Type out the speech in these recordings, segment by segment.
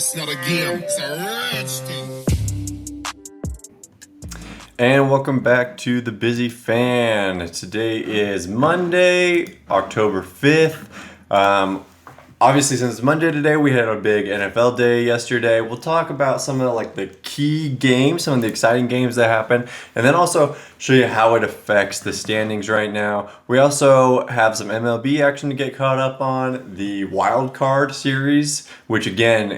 It's not a game, it's a rich thing. And welcome back to the Busy Fan. Today is Monday, October 5th. Obviously, since it's Monday today, we had a big NFL day yesterday. We'll talk about some of the key games, some of the exciting games that happened, and then also show you how it affects the standings right now. We also have some MLB action to get caught up on. The wild card series, which again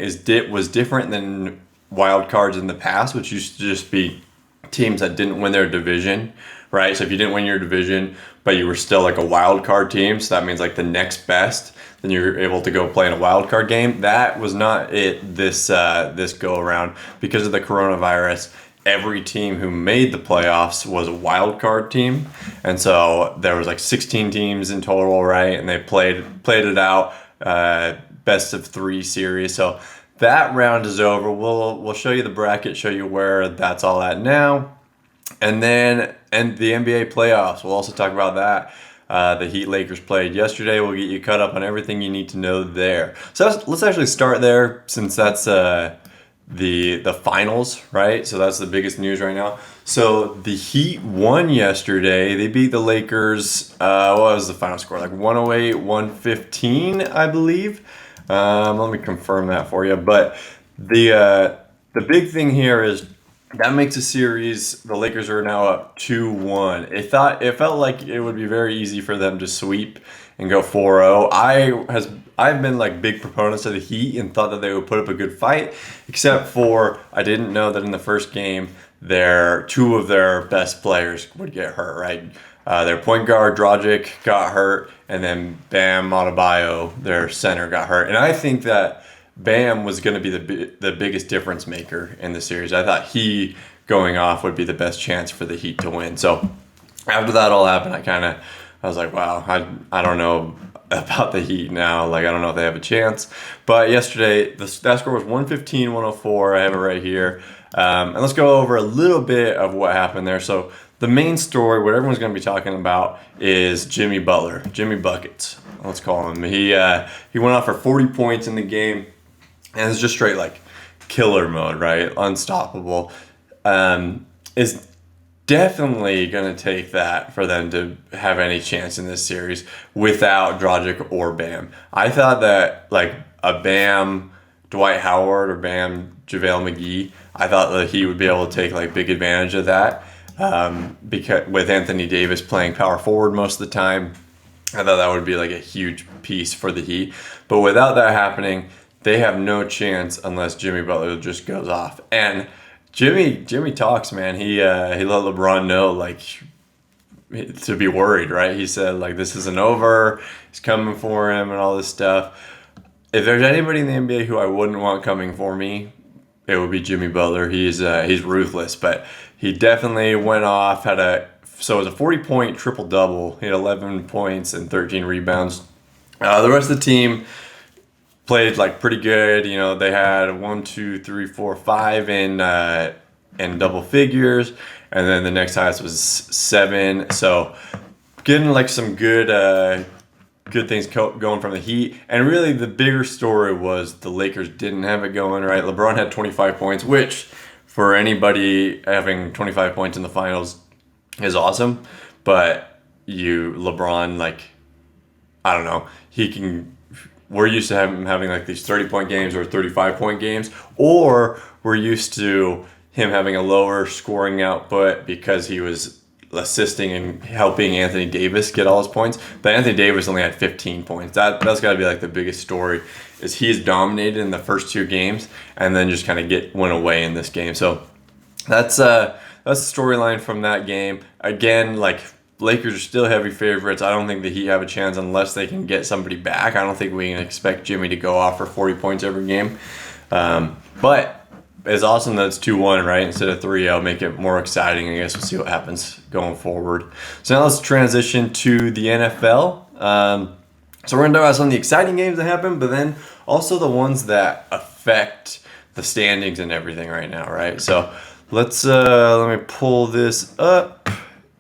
was different than wild cards in the past, which used to just be teams that didn't win their division, right? So if you didn't win your division, but you were still like a wild card team, so that means like the next best, then you're able to go play in a wild card game. That was not it this go around because of the coronavirus. Every team who made the playoffs was a wild card team, and so there was like 16 teams in total, right? And they played it out, best of 3 series. So that round is over. We'll show you the bracket, show you where that's all at now. And then the NBA playoffs. We'll also talk about that. The Heat Lakers played yesterday. We'll get you caught up on everything you need to know there. So let's actually start there since that's the finals, right? So that's the biggest news right now. So the Heat won yesterday. They beat the Lakers. What was the final score? Like 108-115, I believe. Let me confirm that for you. But the big thing here is that makes a series. The Lakers are now up 2-1. It felt like it would be very easy for them to sweep and go 4-0. I've been like big proponents of the Heat and thought that they would put up a good fight, except for I didn't know that in the first game two of their best players would get hurt, right? Their point guard, Dragic, got hurt, and then Bam Adebayo, their center, got hurt. And I think that Bam was going to be the biggest difference maker in the series. I thought he going off would be the best chance for the Heat to win. So after that all happened, I was like, wow, I don't know about the Heat now. Like, I don't know if they have a chance. But yesterday, that score was 115-104. I have it right here. And let's go over a little bit of what happened there. So the main story, what everyone's going to be talking about, is Jimmy Butler, Jimmy Buckets, let's call him. He went off for 40 points in the game, and it's just straight like killer mode, right? Unstoppable. Is definitely going to take that for them to have any chance in this series without Dragic or Bam. I thought that like a Bam Dwight Howard or Bam JaVale McGee, I thought that he would be able to take like big advantage of that. Because with Anthony Davis playing power forward most of the time, I thought that would be like a huge piece for the Heat. But without that happening, they have no chance unless Jimmy Butler just goes off. And Jimmy talks, man. He let LeBron know like to be worried, right? He said like this isn't over. He's coming for him and all this stuff. If there's anybody in the NBA who I wouldn't want coming for me, it would be Jimmy Butler. He's ruthless, but he definitely went off. So it was a 40-point triple-double. He had 11 points and 13 rebounds. The rest of the team played like pretty good. You know, they had 1, 2, 3, 4, 5 in double figures, and then the next highest was 7. So getting like some good things going from the Heat. And really the bigger story was the Lakers didn't have it going, right? LeBron had 25 points, which for anybody having 25 points in the finals is awesome. But LeBron, like, I don't know, we're used to him having like these 30-point games or 35-point games, or we're used to him having a lower scoring output because he was assisting and helping Anthony Davis get all his points. But Anthony Davis only had 15 points. That's got to be like the biggest story, is he's dominated in the first 2 games and then just kind of went away in this game. So that's the storyline from that game. Again, like, Lakers are still heavy favorites. I don't think the Heat have a chance unless they can get somebody back. I don't think we can expect Jimmy to go off for 40 points every game. But it's awesome that it's 2-1, right? Instead of 3-0, make it more exciting. I guess we'll see what happens going forward. So now let's transition to the NFL. So we're going to talk about some of the exciting games that happen, but then also the ones that affect the standings and everything right now, right? So let me pull this up.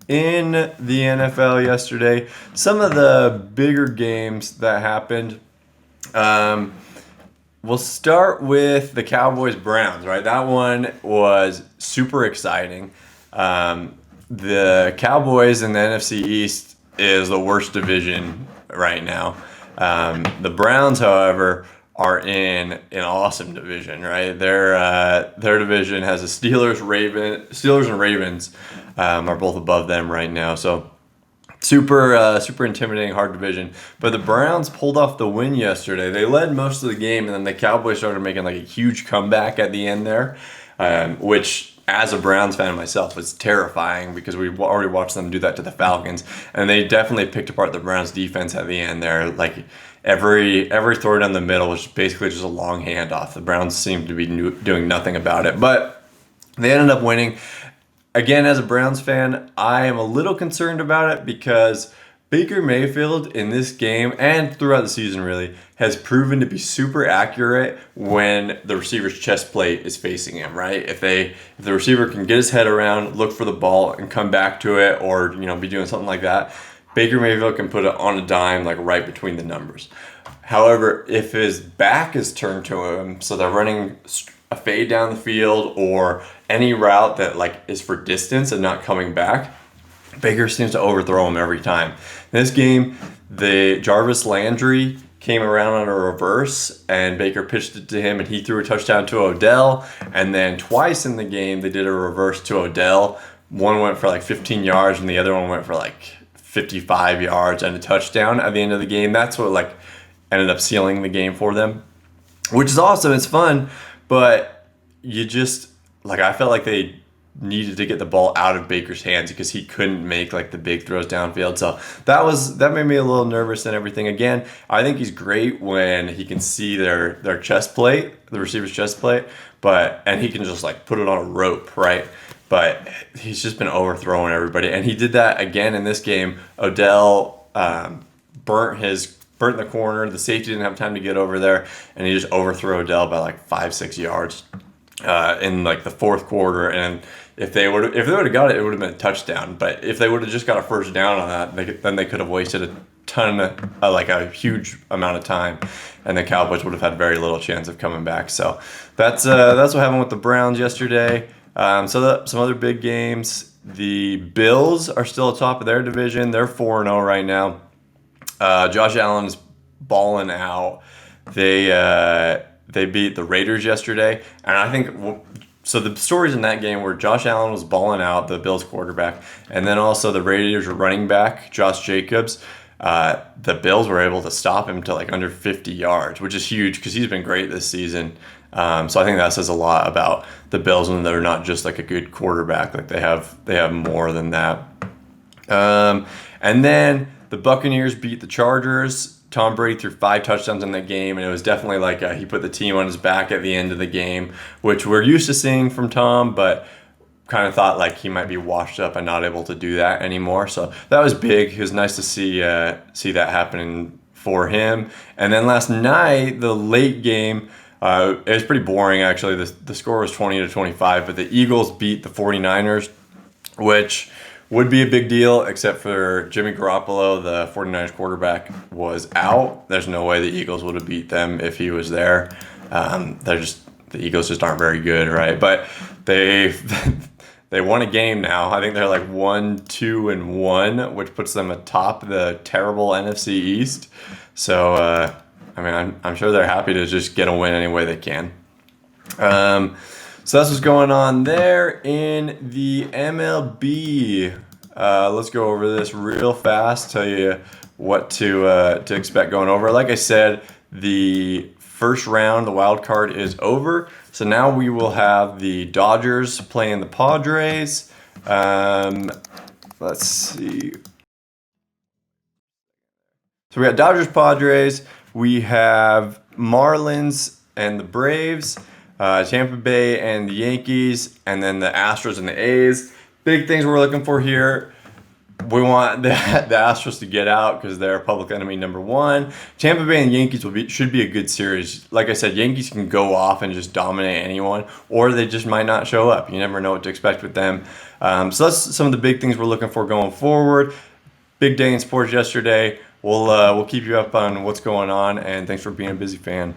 In the NFL yesterday, some of the bigger games that happened. We'll start with the Cowboys Browns, right? That one was super exciting. The Cowboys in the NFC East is the worst division right now. The Browns, however, are in an awesome division, right? Their division has the Steelers and Ravens are both above them right now. So super intimidating, hard division. But the Browns pulled off the win yesterday. They led most of the game, and then the Cowboys started making like a huge comeback at the end there, which, as a Browns fan myself, was terrifying because we already watched them do that to the Falcons, and they definitely picked apart the Browns defense at the end there. Like every throw down the middle was basically just a long handoff. The Browns seemed to be doing nothing about it, but they ended up winning. Again, as a Browns fan, I am a little concerned about it because Baker Mayfield in this game and throughout the season really has proven to be super accurate when the receiver's chest plate is facing him, right? If the receiver can get his head around, look for the ball and come back to it, or be doing something like that, Baker Mayfield can put it on a dime like right between the numbers. However, if his back is turned to him, so they're running a fade down the field or any route that like is for distance and not coming back, Baker seems to overthrow him every time. In this game, the Jarvis Landry came around on a reverse and Baker pitched it to him and he threw a touchdown to Odell. And then twice in the game, they did a reverse to Odell. One went for like 15 yards and the other one went for like 55 yards and a touchdown at the end of the game. That's what like ended up sealing the game for them, which is awesome. It's fun, but you just like, I felt like they needed to get the ball out of Baker's hands because he couldn't make like the big throws downfield. So that made me a little nervous and everything. Again, I think he's great when he can see their chest plate, the receiver's chest plate, and he can just like put it on a rope, right? But he's just been overthrowing everybody, and he did that again in this game. Odell burnt the corner. The safety didn't have time to get over there, and he just overthrew Odell by like 5-6 yards in like the fourth quarter. And if they would have got it, it would have been a touchdown. But if they would have just got a first down on that, then they could have wasted a ton, like a huge amount of time, and the Cowboys would have had very little chance of coming back. So that's what happened with the Browns yesterday. Some other big games. The Bills are still atop of their division. They're 4-0 right now. Josh Allen's balling out. They beat the Raiders yesterday, and I think so. The stories in that game were Josh Allen was balling out, the Bills quarterback, and then also the Raiders running back Josh Jacobs. The Bills were able to stop him to like under 50 yards, which is huge because he's been great this season. So I think that says a lot about the Bills when they're not just like a good quarterback, like they have more than that. And then the Buccaneers beat the Chargers. Tom Brady threw 5 touchdowns in that game, and it was definitely like he put the team on his back at the end of the game, which we're used to seeing from Tom, but kind of thought like he might be washed up and not able to do that anymore. So that was big. It was nice to see that happening for him. And then last night, the late game, it was pretty boring actually. The score was 20-25, but the Eagles beat the 49ers, which would be a big deal, except for Jimmy Garoppolo, the 49ers quarterback, was out. There's no way the Eagles would have beat them if he was there. The Eagles just aren't very good, right? But they won a game now. I think they're like 1-2-1, which puts them atop the terrible NFC East. So I'm sure they're happy to just get a win any way they can. So that's what's going on there in the MLB. Let's go over this real fast, tell you what to expect going over. Like I said, the first round, the wild card, is over. So now we will have the Dodgers playing the Padres. Let's see. So we got Dodgers, Padres. We have Marlins and the Braves. Tampa Bay and the Yankees, and then the Astros and the A's. Big things we're looking for here. We want the Astros to get out because they're public enemy number 1. Tampa Bay and Yankees should be a good series. Like I said, Yankees can go off and just dominate anyone, or they just might not show up. You never know what to expect with them. So that's some of the big things we're looking for going forward. Big day in sports yesterday. We'll keep you up on what's going on, and thanks for being a busy fan.